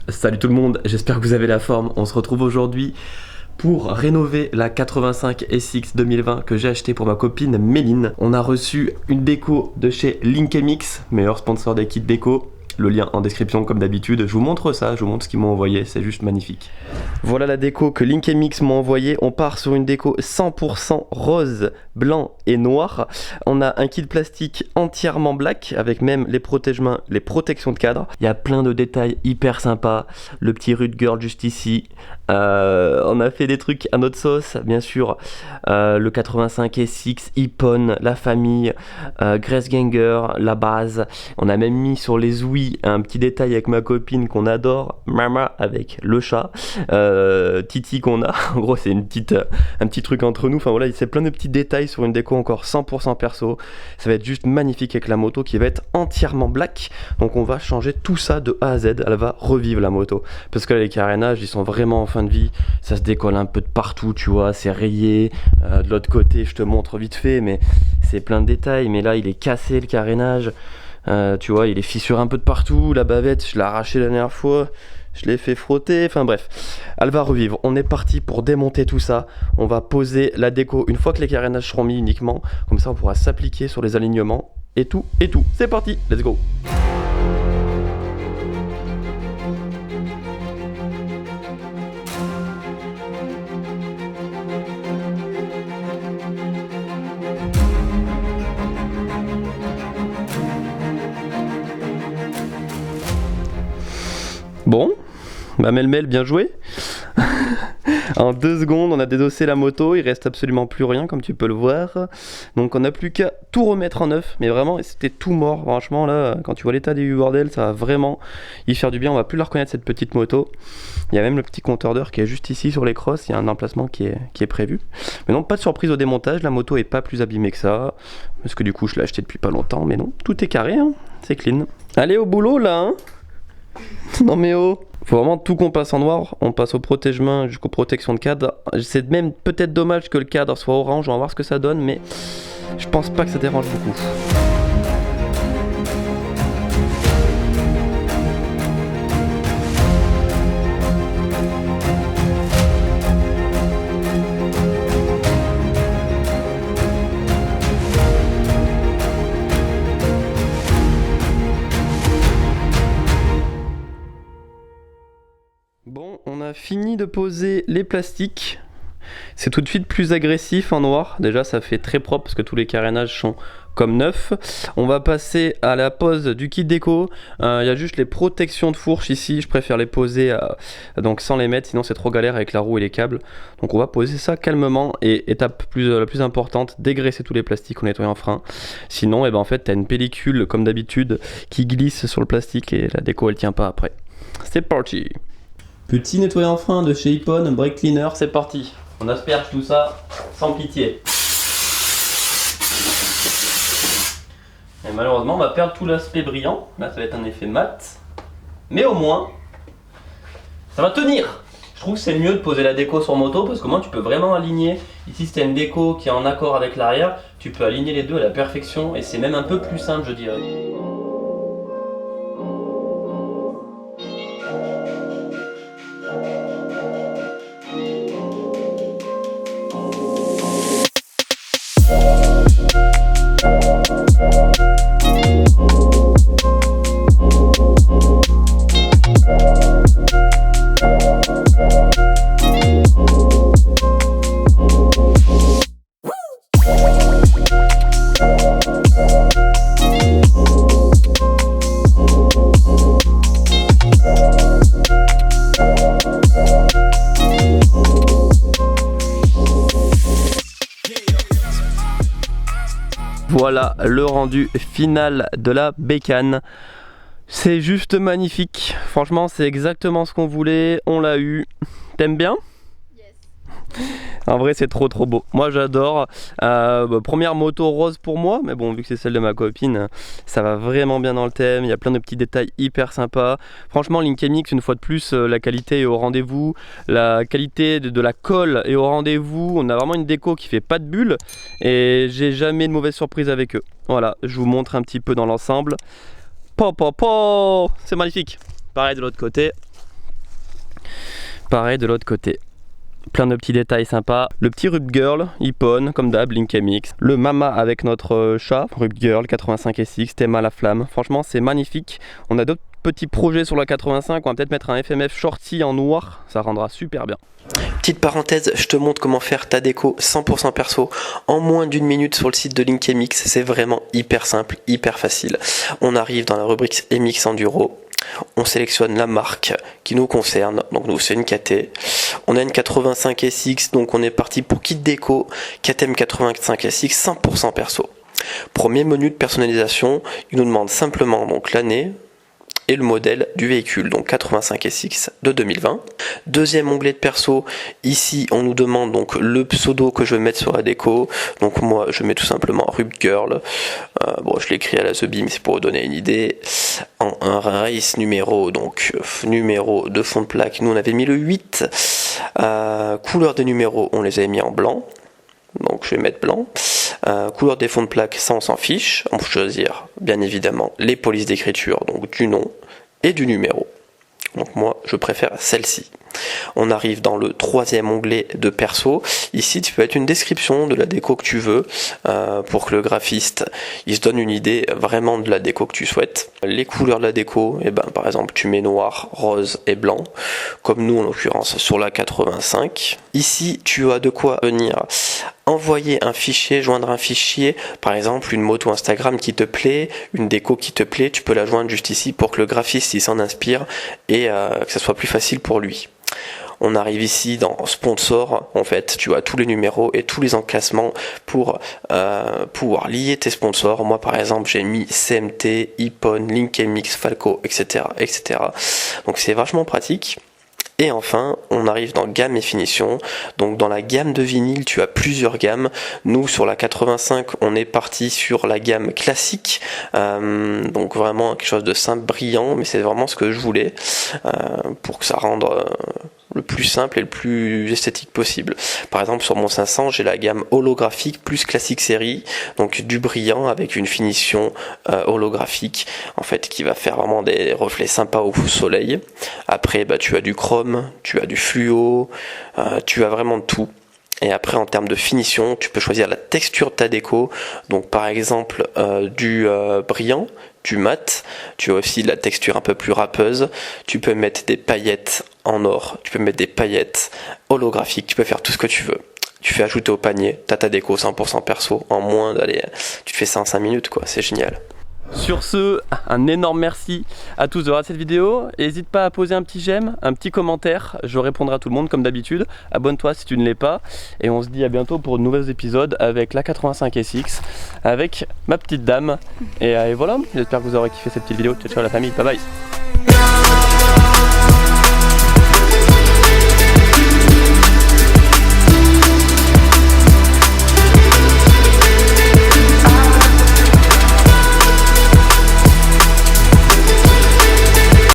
Salut tout le monde, j'espère que vous avez la forme. On se retrouve aujourd'hui pour rénover la 85 SX 2020 que j'ai acheté pour ma copine Méline. On a reçu une déco de chez Linkemix, meilleur sponsor des kits déco. Le lien en description comme d'habitude. Je vous montre ça, je vous montre ce qu'ils m'ont envoyé, c'est juste magnifique. Voilà la déco que Linkemix m'ont envoyé. On part sur une déco 100% rose, blanc et noir. On a un kit plastique entièrement black avec même les protège-mains, les protections de cadre. Il y a plein de détails hyper sympas. Le petit Rude Girl juste ici. On a fait des trucs à notre sauce, bien sûr. Le 85 SX, Ippon, la famille, Grace Ganger, la base. On a même mis sur les ouïes un petit détail avec ma copine qu'on adore, Mama avec le chat, Titi qu'on a. En gros, c'est un petit truc entre nous. Enfin voilà, c'est plein de petits détails sur une déco encore 100% perso. Ça va être juste magnifique avec la moto qui va être entièrement black. Donc on va changer tout ça de A à Z. Elle va revivre la moto. Parce que là, les carénages, ils sont vraiment en fin de vie. Ça se décolle un peu de partout, tu vois. C'est rayé. De l'autre côté, je te montre vite fait, mais c'est plein de détails. Mais là, il est cassé le carénage. Tu vois, il est fissuré un peu de partout. La bavette, je l'ai arraché la dernière fois. Je l'ai fait frotter. Enfin bref, elle va revivre. On est parti pour démonter tout ça. On va poser la déco une fois que les carénages seront mis uniquement. Comme ça, on pourra s'appliquer sur les alignements. Et tout, et tout. C'est parti, let's go. Bon, bah Melmel, bien joué. En 2 secondes, on a dédossé la moto, il reste absolument plus rien comme tu peux le voir. Donc on n'a plus qu'à tout remettre en neuf, mais vraiment c'était tout mort. Franchement là, quand tu vois l'état du bordel, ça va vraiment y faire du bien. On va plus la reconnaître cette petite moto. Il y a même le petit compteur d'heure qui est juste ici sur les crosses, il y a un emplacement qui est prévu. Mais non, pas de surprise au démontage, la moto est pas plus abîmée que ça. Parce que du coup je l'ai acheté depuis pas longtemps, mais non, tout est carré, hein. C'est clean. Allez au boulot là, hein. Non mais oh, faut vraiment tout qu'on passe en noir. On passe au protège-mains jusqu'aux protections de cadre. C'est même peut-être dommage que le cadre soit orange. On va voir ce que ça donne, mais je pense pas que ça dérange beaucoup. Bon, on a fini de poser les plastiques. C'est tout de suite plus agressif en noir. Déjà, ça fait très propre parce que tous les carénages sont comme neufs. On va passer à la pose du kit déco. Il y a juste les protections de fourche ici. Je préfère les poser donc sans les mettre, sinon c'est trop galère avec la roue et les câbles. Donc on va poser ça calmement. Et étape la plus importante, dégraisser tous les plastiques en nettoyant frein. Sinon, en fait, tu as une pellicule comme d'habitude qui glisse sur le plastique et la déco elle tient pas après. C'est parti. Petit nettoyant frein de chez Ippon, brake cleaner, c'est parti. On asperge tout ça sans pitié. Et malheureusement, on va perdre tout l'aspect brillant. Là, ça va être un effet mat. Mais au moins, ça va tenir. Je trouve que c'est mieux de poser la déco sur moto parce que moi, tu peux vraiment aligner. Ici, si tu as une déco qui est en accord avec l'arrière, tu peux aligner les deux à la perfection et c'est même un peu plus simple, je dirais. Voilà le rendu final de la bécane. C'est juste magnifique. Franchement, c'est exactement ce qu'on voulait. On l'a eu. T'aimes bien? Yes. En vrai, c'est trop beau. Moi, j'adore. Première moto rose pour moi, mais bon, vu que c'est celle de ma copine, ça va vraiment bien dans le thème. Il y a plein de petits détails hyper sympas. Franchement, Linkemix, une fois de plus, la qualité est au rendez-vous. La qualité de la colle est au rendez-vous. On a vraiment une déco qui fait pas de bulles et j'ai jamais de mauvaise surprise avec eux. Voilà, je vous montre un petit peu dans l'ensemble. C'est magnifique. Pareil de l'autre côté. Pareil de l'autre côté. Plein de petits détails sympas. Le petit Rub Girl, Ippon, comme d'hab, Link MX. Le Mama avec notre chat, Rub Girl 85 SX, Théma la flamme. Franchement, c'est magnifique. On a d'autres petits projets sur la 85. On va peut-être mettre un FMF shorty en noir. Ça rendra super bien. Petite parenthèse, je te montre comment faire ta déco 100% perso en moins d'une minute sur le site de Link MX. C'est vraiment hyper simple, hyper facile. On arrive dans la rubrique MX Enduro. On sélectionne la marque qui nous concerne, donc nous c'est une KT. On a une 85 SX, donc on est parti pour kit déco, KTM 85 SX 100% perso. Premier menu de personnalisation, il nous demande simplement donc l'année et le modèle du véhicule, donc 85 SX de 2020. Deuxième onglet de perso, ici on nous demande donc le pseudo que je vais mettre sur la déco, donc moi je mets tout simplement Rub Girl, bon je l'écris à la The Beam, c'est pour vous donner une idée. En un race numéro, donc numéro de fond de plaque, nous on avait mis le 8, couleur des numéros on les avait mis en blanc, donc je vais mettre blanc. Couleur des fonds de plaque, ça on s'en fiche. On peut choisir bien évidemment les polices d'écriture, donc du nom et du numéro. Donc moi je préfère celle-ci. On arrive dans le troisième onglet de perso. Ici tu peux mettre une description de la déco que tu veux pour que le graphiste il se donne une idée vraiment de la déco que tu souhaites. Les couleurs de la déco, par exemple tu mets noir, rose et blanc, comme nous en l'occurrence sur la 85. Ici tu as de quoi venir envoyer un fichier, joindre un fichier, par exemple une moto Instagram qui te plaît, une déco qui te plaît, tu peux la joindre juste ici pour que le graphiste il s'en inspire et que ça soit plus facile pour lui. On arrive ici dans sponsor, en fait tu as tous les numéros et tous les enclassements pour pouvoir lier tes sponsors. Moi par exemple j'ai mis CMT, Ippon, Link MX, Falco, etc. Donc c'est vachement pratique. Et enfin, on arrive dans gamme et finition. Donc dans la gamme de vinyle, tu as plusieurs gammes. Nous, sur la 85, on est parti sur la gamme classique. Donc vraiment quelque chose de simple, brillant, mais c'est vraiment ce que je voulais pour que ça rende le plus simple et le plus esthétique possible. Par exemple, sur mon 500, j'ai la gamme holographique plus classique série, donc du brillant avec une finition holographique, en fait, qui va faire vraiment des reflets sympas au soleil. Après, tu as du chrome, tu as du fluo, tu as vraiment de tout. Et après en termes de finition, tu peux choisir la texture de ta déco. Donc par exemple du brillant, du mat. Tu as aussi la texture un peu plus râpeuse. Tu peux mettre des paillettes en or. Tu peux mettre des paillettes holographiques. Tu peux faire tout ce que tu veux. Tu fais ajouter au panier. T'as ta déco 100% perso en moins d'aller. Tu fais ça en 5 minutes quoi. C'est génial. Sur ce, un énorme merci à tous de regarder cette vidéo. N'hésite pas à poser un petit j'aime, un petit commentaire. Je répondrai à tout le monde comme d'habitude. Abonne-toi si tu ne l'es pas. Et on se dit à bientôt pour de nouveaux épisodes avec la 85 SX, avec ma petite dame. Et voilà, j'espère que vous aurez kiffé cette petite vidéo. Ciao ciao la famille, bye bye.